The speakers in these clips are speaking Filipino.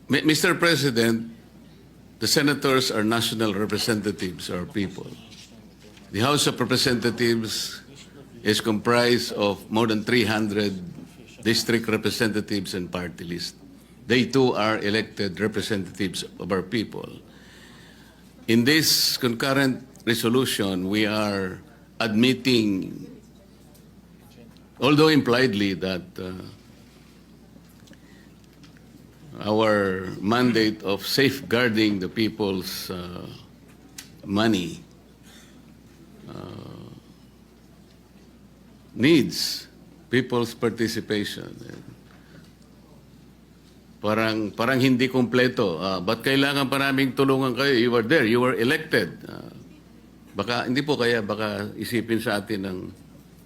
Mr. President, the senators are national representatives, our people. The House of Representatives is comprised of more than 300 district representatives and party list. They too are elected representatives of our people. In this concurrent resolution, we are admitting, although impliedly, that our mandate of safeguarding the people's money needs people's participation. Parang hindi kompleto. Ba't kailangan pa naming tulungan kayo? You were there, you were elected. Baka hindi po, kaya baka isipin sa atin ng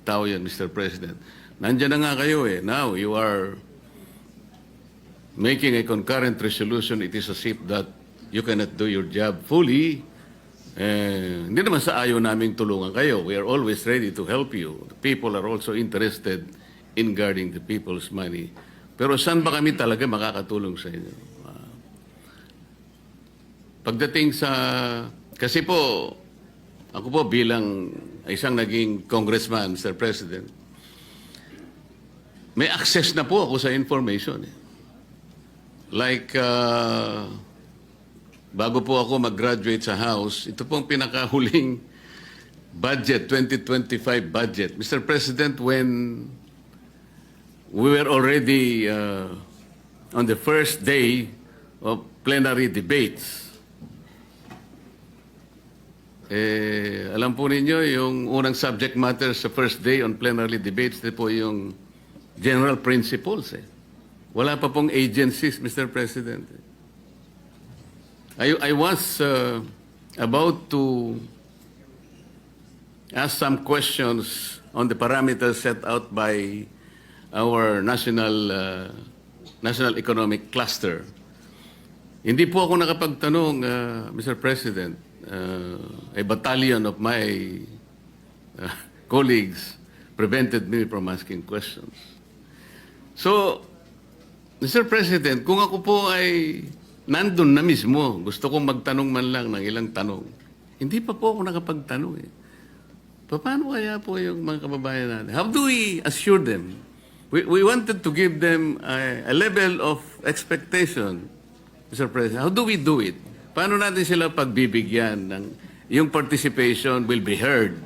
tao yan, Mr. President. Nandiyan na nga kayo eh. Now you are making a concurrent resolution. It is as if that you cannot do your job fully. Hindi naman sa ayaw naming tulungan kayo. We are always ready to help you. The people are also interested in guarding the people's money. Pero saan ba kami talaga makakatulong sa inyo? Pagdating sa... Kasi po, ako po bilang isang naging congressman, Mr. President, may access na po ako sa information. Like, bago po ako mag-graduate sa House, ito pong pinakahuling budget, 2025 budget. Mr. President, when we were already on the first day of plenary debates, alam po ninyo, yung unang subject matter sa first day on plenary debates, ito po yung general principles. Wala pa pong agencies, Mr. President. I was about to ask some questions on the parameters set out by our national economic cluster. Hindi po ako nakapagtanong, Mr. President. A battalion of my colleagues prevented me from asking questions. So, Mr. President, kung ako po ay nandun na mismo, gusto kong magtanong man lang ng ilang tanong, hindi pa po ako nakapagtanong eh. Paano kaya po yung mga kababayan natin? How do we assure them? We wanted to give them a level of expectation, Mr. President. How do we do it? Paano natin sila pagbibigyan ng yung participation will be heard,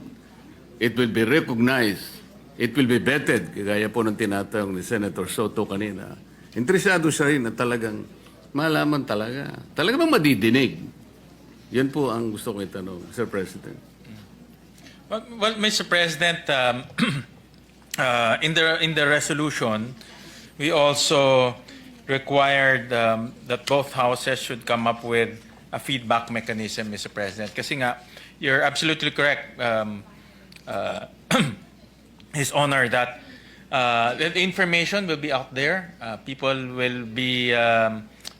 it will be recognized, it will be vetted, kagaya po ng tinatawag ni Senator Soto kanina. Interesado siya rin na talagang malaman talaga. Talaga bang madidinig? Yan po ang gusto ko itanong, Mr. President. Well, Mr. President, in the resolution, we also required that both houses should come up with a feedback mechanism, Mr. President. Kasi nga, you're absolutely correct, His Honor, that the information will be out there. People will be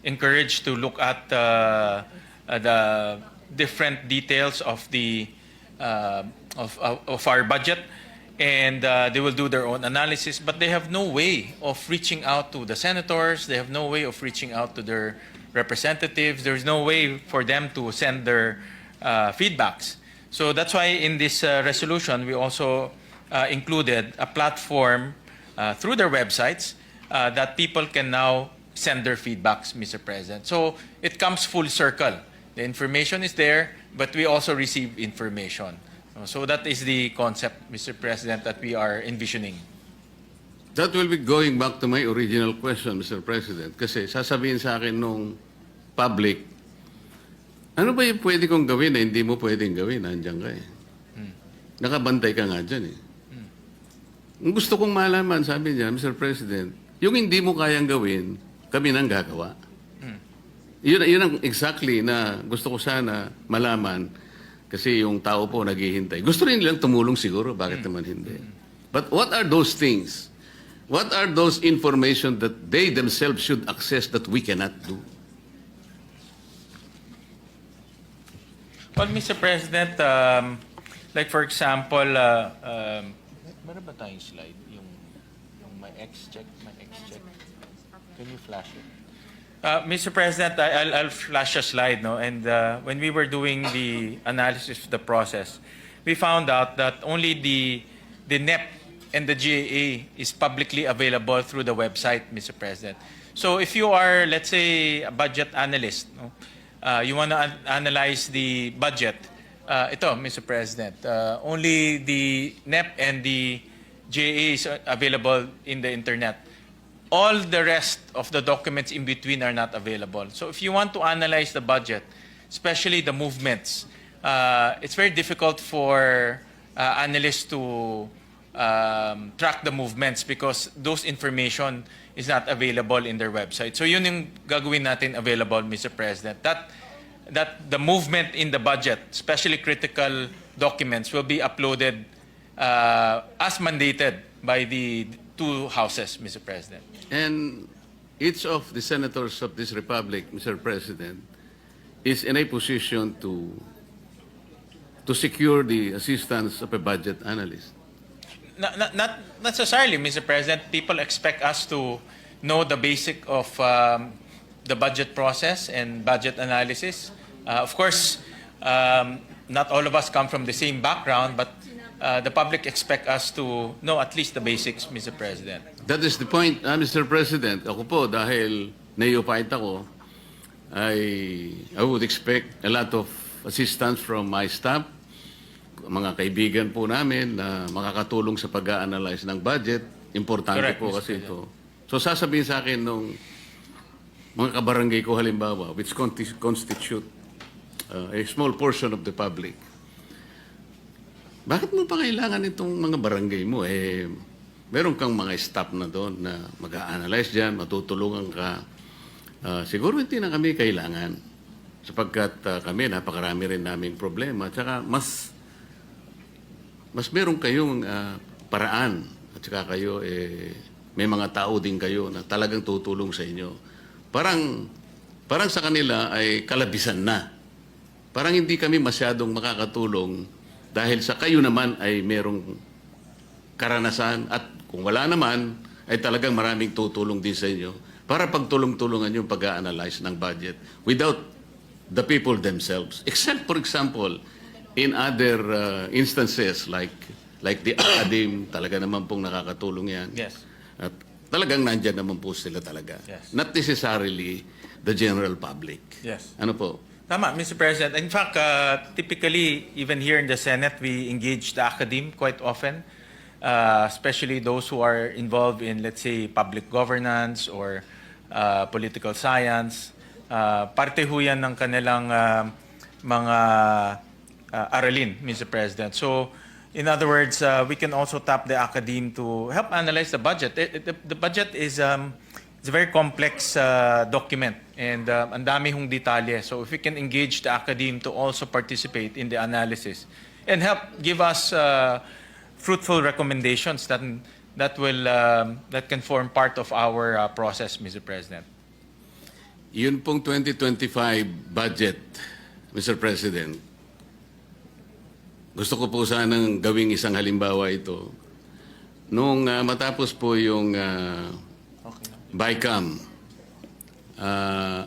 encouraged to look at the different details of the of our budget, and they will do their own analysis. But they have no way of reaching out to the senators. They have no way of reaching out to their representatives. There's no way for them to send their feedbacks. So that's why in this resolution, we also included a platform through their websites that people can now send their feedbacks, Mr. President. So it comes full circle. The information is there, but we also receive information. So that is the concept, Mr. President, that we are envisioning. That will be going back to my original question, Mr. President. Kasi sasabihin sa akin nung public, ano ba yung pwede kong gawin na hindi mo pwedeng gawin? Nandiyan ka eh. Nakabantay ka nga dyan eh. Ang gusto kong malaman, sabi niya, Mr. President, yung hindi mo kayang gawin, kami nang gagawa. Yun ang exactly na gusto ko sana malaman kasi yung tao po naghihintay. Gusto rin nilang tumulong siguro, bakit naman hindi? But what are those things? What are those information that they themselves should access that we cannot do? Well, Mr. President, like for example, meron ba tayong slide? Yung my X-check? Can you flash it? Mr. President, I'll flash a slide, no? And when we were doing the analysis of the process, we found out that only the NEP and the GAA is publicly available through the website, Mr. President. So if you are, let's say, a budget analyst, no? You want to analyze the budget, ito, Mr. President, only the NEP and the GAA is available in the internet. All the rest of the documents in between are not available. So if you want to analyze the budget, especially the movements, it's very difficult for analysts to track the movements because those information is not available in their website. So yun yung gagawin natin available, Mr. President. That the movement in the budget, especially critical documents, will be uploaded as mandated by the two houses, Mr. President. And each of the senators of this republic, Mr. President, is in a position to secure the assistance of a budget analyst. Not necessarily, Mr. President. People expect us to know the basic of the budget process and budget analysis. Of course, not all of us come from the same background, but the public expect us to know at least the basics, Mr. President. That is the point, Mr. President. Ako po, dahil neophyte ako, I would expect a lot of assistance from my staff, mga kaibigan po namin na makakatulong sa pag-a-analyze ng budget. Importante Correct, po Mr. kasi President. ito. So sasabihin sa akin nung mga kabarangay ko halimbawa, which constitute a small portion of the public, bakit mo pa kailangan itong mga barangay mo? Meron kang mga staff na doon na mag-a-analyze dyan, matutulungan ka. Siguro hindi na kami kailangan sapagkat kami napakarami rin naming problema. At saka mas meron kayong paraan at saka kayo may mga tao din kayo na talagang tutulong sa inyo. Parang sa kanila ay kalabisan na. Parang hindi kami masyadong makakatulong dahil sa kayo naman ay merong karanasan at kung wala naman ay talagang maraming tutulong din sa inyo para pagtulong-tulungan yung pag-a-analyze ng budget without the people themselves. Except, for example, in other instances like the academe, talaga naman pong nakakatulong yan. Yes. At talagang nandyan naman po sila talaga. Yes. Not necessarily the general public. Yes. Ano po? Tama, Mr. President. In fact, typically, even here in the Senate, we engage the academe quite often, especially those who are involved in, let's say, public governance or political science. Parte ho yan ng kanilang mga aralin, Mr. President. So, in other words, we can also tap the academe to help analyze the budget. The budget is it's a very complex document and ang dami hong detalye. So if we can engage the academe to also participate in the analysis and help give us fruitful recommendations that can form part of our process, Mr. President. Yun pong 2025 budget, Mr. President, gusto ko po sanang gawing isang halimbawa ito. Nung matapos po yung BICAM,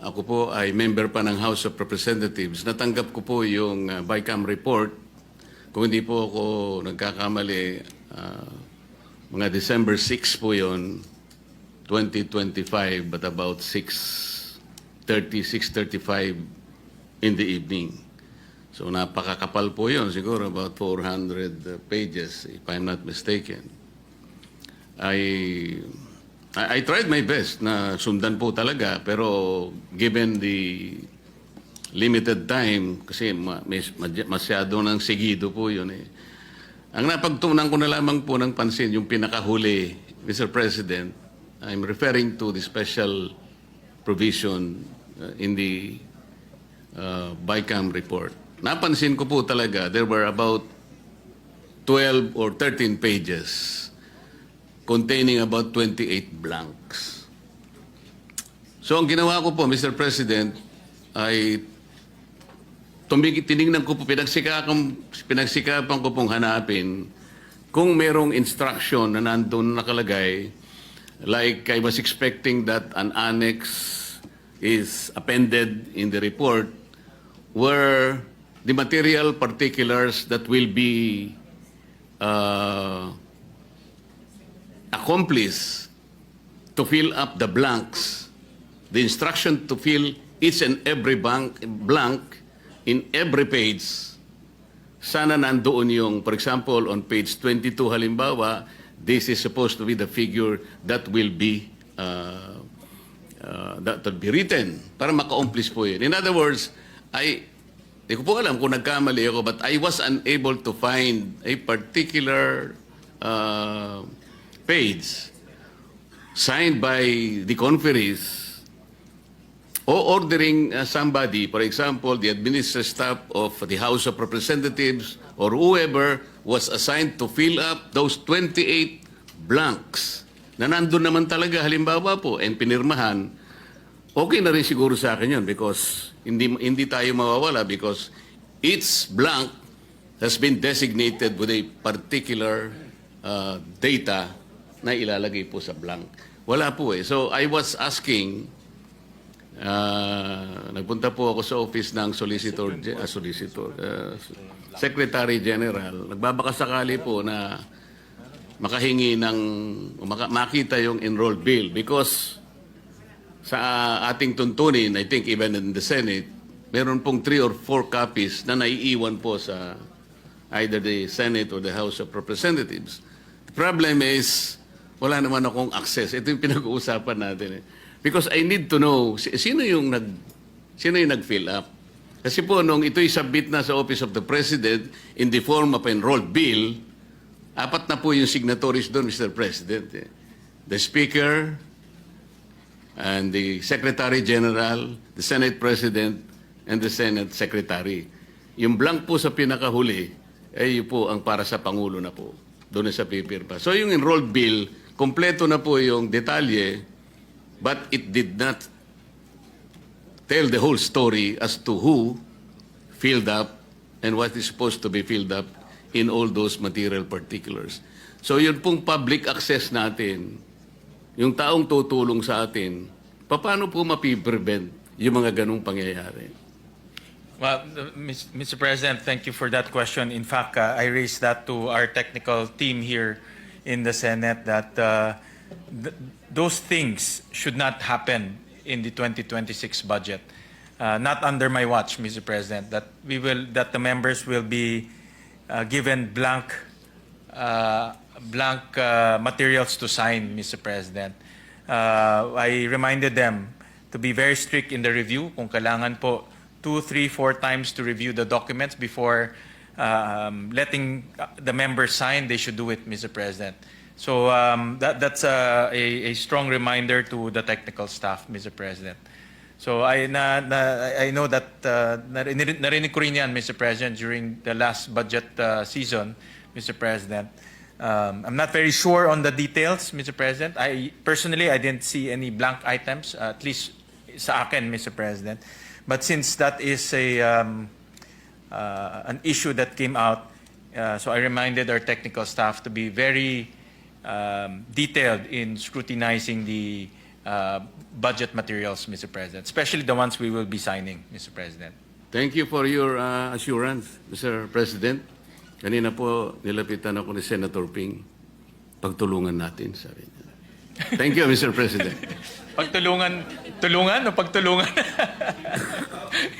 ako po ay member pa ng House of Representatives. Natanggap ko po yung BICAM report. Kung hindi po ako nagkakamali, mga December 6 po yun, 2025, but about 6:35 in the evening. So napakakapal po yun, siguro about 400 pages, if I'm not mistaken. I tried my best na sundan po talaga, pero given the limited time, kasi masyado nang sigido po yun eh. Ang napagtunan ko na lamang po ng pansin, yung pinakahuli, Mr. President, I'm referring to the special provision in the BICAM report. Napansin ko po talaga, there were about 12 or 13 pages containing about 28 blanks. So ang ginawa ko po, Mr. President, ay tinignan ko po, pinagsikapan ko pong hanapin kung merong instruction na nandun nakalagay, like I was expecting that an annex is appended in the report were the material particulars that will be accomplished to fill up the blanks, the instruction to fill each and every blank in every page. Sana nandoon yung, for example, on page 22 halimbawa, this is supposed to be the figure that will be written para maka-accomplish po yun. In other words, di ko po alam kung nagkamali ako, but I was unable to find a particular page signed by the conferees o ordering somebody, for example, the administrative staff of the House of Representatives or whoever was assigned to fill up those 28 blanks na nandun naman talaga halimbawa po and pinirmahan, okay na rin siguro sa akin yun because hindi tayo mawawala because each blank has been designated with a particular data na ilalagay po sa blank. Wala po eh. So I was asking, nagpunta po ako sa office ng Secretary General. Nagbabakasakali po na makahingi ng makita yung enrolled bill because sa ating tuntunin, I think even in the Senate, meron pong 3 or 4 copies na naiiwan po sa either the Senate or the House of Representatives. The problem is, wala naman akong access. Ito yung pinag-uusapan natin eh. Because I need to know, sino yung nag-fill up? Kasi po, nung ito'y submit na sa Office of the President in the form of enrolled bill, 4 na po yung signatories doon, Mr. President. Eh. The Speaker, and the Secretary General, the Senate President, and the Senate Secretary. Yung blank po sa pinakahuli, yun po ang para sa Pangulo na po, doon sa pipirpa. So yung enrolled bill, kompleto na po yung detalye, but it did not tell the whole story as to who filled up and what is supposed to be filled up in all those material particulars. So yun pong public access natin, yung taong tutulong sa atin, paano po mapiprevent yung mga ganong pangyayari? Well, Mr. President, thank you for that question. In fact, I raised that to our technical team here in the Senate that those things should not happen in the 2026 budget. Not under my watch, Mr. President. That the members will be given blank materials to sign, Mr. President. I reminded them to be very strict in the review. Kung kailangan po 2, 3, 4 times to review the documents before letting the members sign, they should do it, Mr. President. So that's a strong reminder to the technical staff, Mr. President. So I know that narinig ko rin yan, Mr. President, during the last budget season, Mr. President. I'm not very sure on the details, Mr. President. I didn't see any blank items, at least sa akin, Mr. President. But since that is an issue that came out, so I reminded our technical staff to be very detailed in scrutinizing the budget materials, Mr. President, especially the ones we will be signing, Mr. President. Thank you for your assurance, Mr. President. Kanina po, nilapitan ako ni Senator Ping. Pagtulungan natin, sabi niya. Thank you, Mr. President. Tulungan o pagtulungan?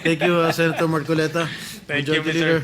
Thank you, Senator Marcoleta. Thank you, Majority Mr. Leader.